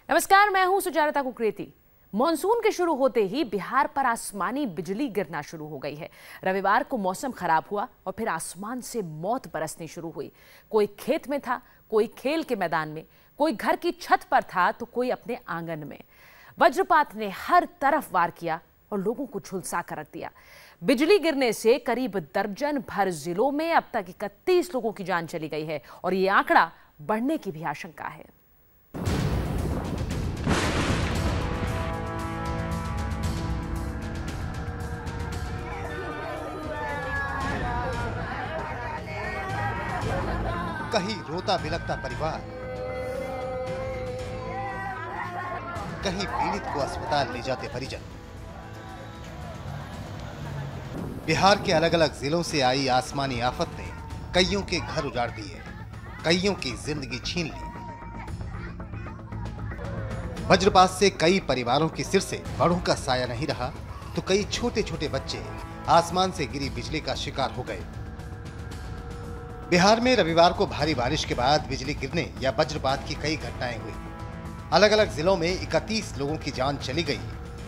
नमस्कार, मैं हूं सुजाता कुकरेती। मॉनसून के शुरू होते ही बिहार पर आसमानी बिजली गिरना शुरू हो गई है। रविवार को मौसम खराब हुआ और फिर आसमान से मौत बरसनी शुरू हुई। कोई खेत में था, कोई खेल के मैदान में, कोई घर की छत पर था तो कोई अपने आंगन में। वज्रपात ने हर तरफ वार किया और लोगों को झुलसा कर रख दिया। बिजली गिरने से करीब दर्जन भर जिलों में अब तक 31 लोगों की जान चली गई है और ये आंकड़ा बढ़ने की भी आशंका है। कहीं रोता बिलखता परिवार, कहीं पीड़ित को अस्पताल ले जाते परिजन। बिहार के अलग अलग जिलों से आई आसमानी आफत ने कईयों के घर उजाड़ दिए, कईयों की जिंदगी छीन ली। वज्रपात से कई परिवारों के सिर से बड़ों का साया नहीं रहा तो कई छोटे छोटे बच्चे आसमान से गिरी बिजली का शिकार हो गए। बिहार में रविवार को भारी बारिश के बाद बिजली गिरने या वज्रपात की कई घटनाएं हुई। अलग अलग जिलों में 31 लोगों की जान चली गई।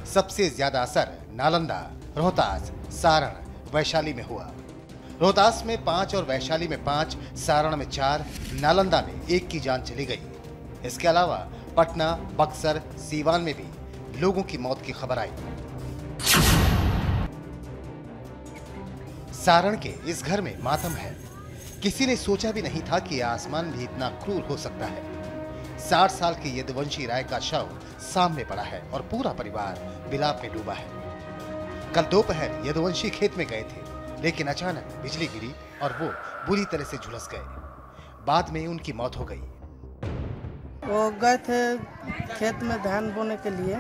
सबसे ज्यादा असर नालंदा, रोहतास, सारण, वैशाली में हुआ। रोहतास में 5 और वैशाली में 5, सारण में 4, नालंदा में 1 की जान चली गई। इसके अलावा पटना, बक्सर, सीवान में भी लोगों की मौत की खबर आई। सारण के इस घर में मातम है। किसी ने सोचा भी नहीं था कि आसमान भी इतना क्रूर हो सकता है। 60 साल के यदुवंशी राय का शव सामने पड़ा है और पूरा परिवार विलाप में डूबा है। कल दोपहर यदुवंशी खेत में गए थे, लेकिन अचानक बिजली गिरी और वो बुरी तरह से झुलस गए। बाद में उनकी मौत हो गई। वो गए थे खेत में धान बोने के लिए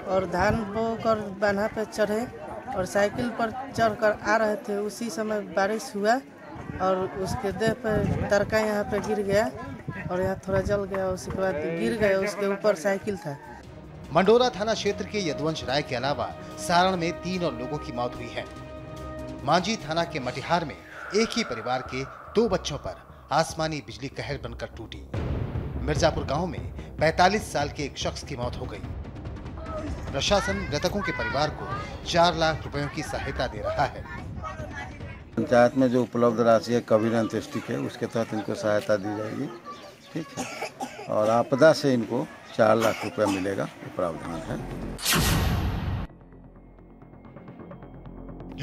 और धान बोकर बान्हा पे चढ़े और साइकिल पर चढ़कर आ रहे थे। उसी समय बारिश हुआ और उसके देह पे तरका यहाँ पे गिर गया और यहाँ थोड़ा जल गया। उसके बाद गिर गया, उसके ऊपर साइकिल था। मंडोरा थाना क्षेत्र के यदुवंश राय के अलावा सारण में 3 और लोगों की मौत हुई है। मांझी थाना के मटिहार में एक ही परिवार के 2 बच्चों पर आसमानी बिजली कहर बनकर टूटी। मिर्जापुर गांव में 45 साल के एक शख्स की मौत हो गई। प्रशासन मृतकों के परिवार को 4 लाख रुपयों की सहायता दे रहा है। पंचायत में जो उपलब्ध राशि है कबीर अंत्येष्टि के, उसके तहत इनको सहायता दी जाएगी। ठीक है, और आपदा से इनको 4 लाख रुपया मिलेगा, ये प्रावधान है।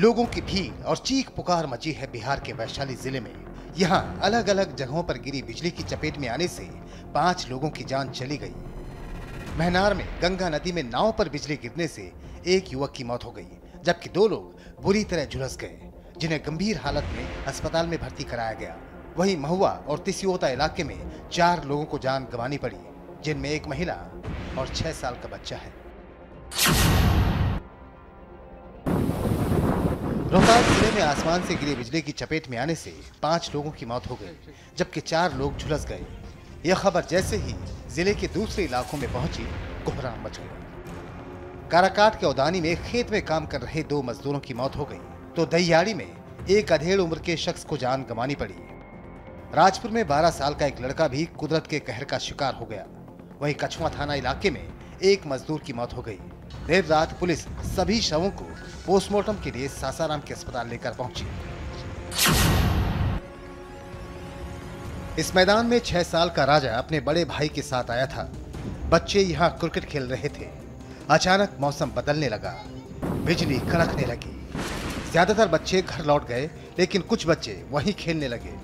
लोगों की भीड़ और चीख पुकार मची है बिहार के वैशाली जिले में। यहाँ अलग अलग जगहों पर गिरी बिजली की चपेट में आने से 5 लोगों की जान चली गई। महनार में गंगा नदी में नाव पर बिजली गिरने से एक युवक की मौत हो गई, जबकि 2 लोग बुरी तरह झुलस गए, जिन्हें गंभीर हालत में अस्पताल में भर्ती कराया गया। वहीं महुआ और तिसियोता इलाके में 4 लोगों को जान गंवानी पड़ी, जिनमें एक महिला और 6 साल का बच्चा है। रोहतास जिले में आसमान से गिरी बिजली की चपेट में आने से 5 लोगों की मौत हो गई, जबकि 4 लोग झुलस गए। यह खबर जैसे ही जिले के दूसरे इलाकों में पहुंची, कोहराम मच गया। काराकाट के औदानी में खेत में काम कर रहे 2 मजदूरों की मौत हो गई तो दहियाड़ी में एक अधेड़ उम्र के शख्स को जान गंवानी पड़ी। राजपुर में 12 साल का एक लड़का भी कुदरत के कहर का शिकार हो गया। वहीं कछुआ थाना इलाके में एक मजदूर की मौत हो गई। देर रात पुलिस सभी शवों को पोस्टमार्टम के लिए सासाराम के अस्पताल लेकर पहुंची। इस मैदान में 6 साल का राजा अपने बड़े भाई के साथ आया था। बच्चे यहाँ क्रिकेट खेल रहे थे। अचानक मौसम बदलने लगा, बिजली कड़कने लगी। ज्यादातर बच्चे घर लौट गए, लेकिन कुछ बच्चे वहीं खेलने लगे।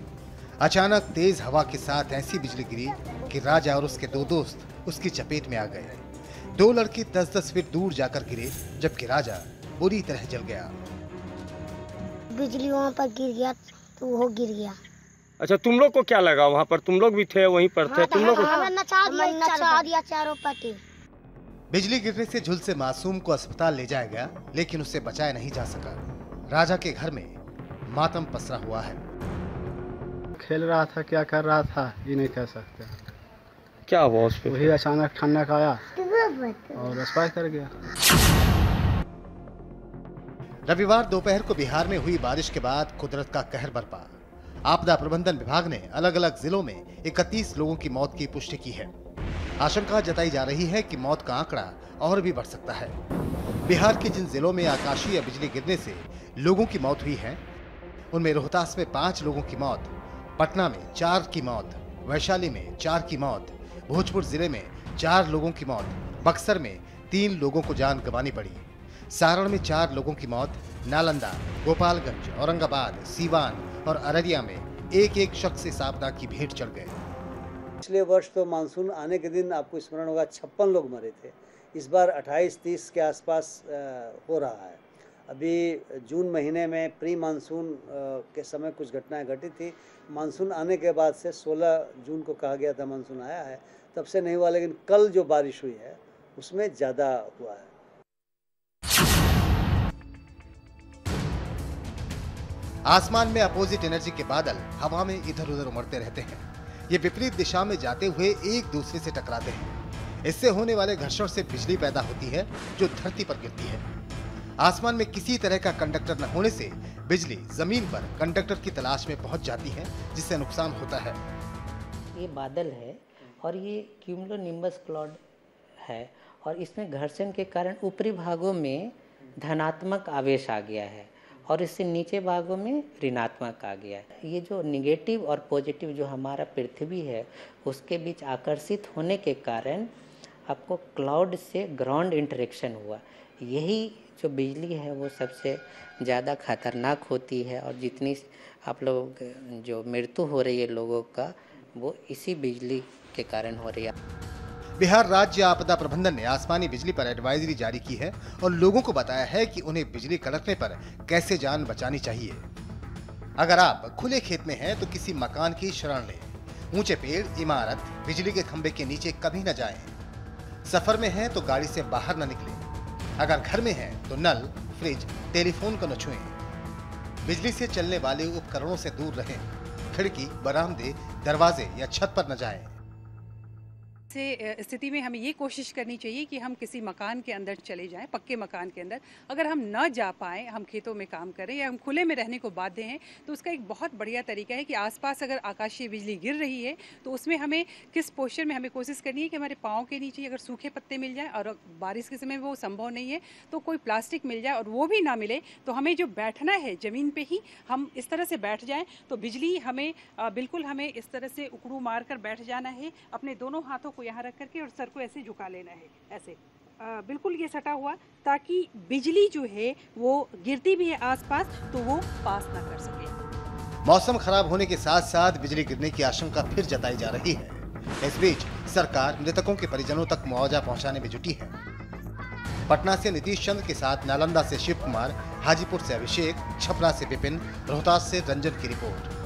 अचानक तेज हवा के साथ ऐसी बिजली गिरी कि राजा और उसके 2 दोस्त उसकी चपेट में आ गए। 2 लड़के 10-10 फीट दूर जाकर गिरे, जबकि राजा बुरी तरह जल गया। बिजली वहाँ पर गिर गया तो वो गिर गया। अच्छा, तुम लोग को क्या लगा? वहाँ पर तुम लोग भी थे, वहीं पर थे? तुम लोग नचा दिया चारों पट्टी। बिजली गिरने से झुलसे मासूम को अस्पताल ले जाया गया, लेकिन उसे बचाया नहीं जा सका। राजा के घर में मातम पसरा हुआ है। खेल रहा था, क्या कर रहा था ये नहीं कह सकते। क्या हुआ उस पे? वही अचानक ठंडा का आया और एक्सपायर कर गया। रविवार दोपहर को बिहार में हुई बारिश के बाद कुदरत का कहर बरपा। आपदा प्रबंधन विभाग ने अलग अलग जिलों में 31 लोगों की मौत की पुष्टि की है। आशंका जताई जा रही है कि मौत का आंकड़ा और भी बढ़ सकता है। बिहार के जिन जिलों में आकाशीय बिजली गिरने से लोगों की मौत हुई है, उनमें रोहतास में 5 लोगों की मौत, पटना में 4 की मौत, वैशाली में 4 की मौत, भोजपुर जिले में 4 लोगों की मौत, बक्सर में 3 लोगों को जान गंवानी पड़ी, सारण में 4 लोगों की मौत, नालंदा, गोपालगंज, औरंगाबाद, सीवान और अररिया में एक शख्स इस आपदा की भेंट चढ़ गए। पिछले वर्ष तो मानसून आने के दिन आपको स्मरण होगा 56 लोग मरे थे। इस बार 28-30 के आसपास हो रहा है। अभी जून महीने में प्री मानसून के समय कुछ घटनाएं घटी थी। मानसून आने के बाद से 16 जून को कहा गया था मानसून आया है, तब से नहीं हुआ, लेकिन कल जो बारिश हुई है उसमें ज़्यादा हुआ है। आसमान में अपोजिट एनर्जी के बादल हवा में इधर उधर उमड़ते रहते हैं। ये विपरीत दिशा में जाते हुए एक दूसरे से टकराते हैं। इससे होने वाले घर्षण से बिजली पैदा होती है जो धरती पर गिरती है। आसमान में किसी तरह का कंडक्टर न होने से बिजली जमीन पर कंडक्टर की तलाश में पहुंच जाती है, जिससे नुकसान होता है। ये बादल है और ये क्यूमुलोनिम्बस क्लाउड है और इसमें घर्षण के कारण ऊपरी भागों में धनात्मक आवेश आ गया है और इससे नीचे भागों में ऋणात्मक आ गया है। ये जो निगेटिव और पॉजिटिव जो हमारा पृथ्वी है उसके बीच आकर्षित होने के कारण आपको क्लाउड से ग्राउंड इंटरेक्शन हुआ। यही जो बिजली है वो सबसे ज़्यादा खतरनाक होती है और जितनी आप लोग जो मृत्यु हो रही है लोगों का वो इसी बिजली के कारण हो रही है। बिहार राज्य आपदा प्रबंधन ने आसमानी बिजली पर एडवाइजरी जारी की है और लोगों को बताया है कि उन्हें बिजली कड़कने पर कैसे जान बचानी चाहिए। अगर आप खुले खेत में हैं तो किसी मकान की शरण लें। ऊंचे पेड़, इमारत, बिजली के खंभे के नीचे कभी न जाएं। सफर में हैं तो गाड़ी से बाहर न निकलें। अगर घर में हैं तो नल, फ्रिज, टेलीफोन को न छुएं। बिजली से चलने वाले उपकरणों से दूर रहें। खिड़की, बरामदे, दरवाजे या छत पर न जाएं। से स्थिति में हमें ये कोशिश करनी चाहिए कि हम किसी मकान के अंदर चले जाएं, पक्के मकान के अंदर। अगर हम न जा पाएँ, हम खेतों में काम करें या हम खुले में रहने को बाध्य हैं, तो उसका एक बहुत बढ़िया तरीका है कि आसपास अगर आकाशीय बिजली गिर रही है तो उसमें हमें किस पोस्चर में हमें कोशिश करनी है कि हमारे पाँव के नीचे अगर सूखे पत्ते मिल जाएँ और बारिश के समय वो संभव नहीं है तो कोई प्लास्टिक मिल जाए, और वो भी ना मिले तो हमें जो बैठना है ज़मीन पर ही हम इस तरह से बैठ जाएँ तो बिजली हमें बिल्कुल हमें इस तरह से उकड़ू मार कर बैठ जाना है। अपने दोनों हाथों को यहाँ रख करके और सर को ऐसे झुका लेना है, ऐसे बिल्कुल ये सटा हुआ, ताकि बिजली जो है वो गिरती भी है आसपास तो वो पास ना कर सके। मौसम खराब होने के साथ साथ बिजली गिरने की आशंका फिर जताई जा रही है। इस बीच सरकार मृतकों के परिजनों तक मुआवजा पहुंचाने में जुटी है। पटना से नीतीश चंद्र के साथ नालंदा से शिव कुमार, हाजीपुर से अभिषेक, छपरा से विपिन, रोहतास से रंजन की रिपोर्ट।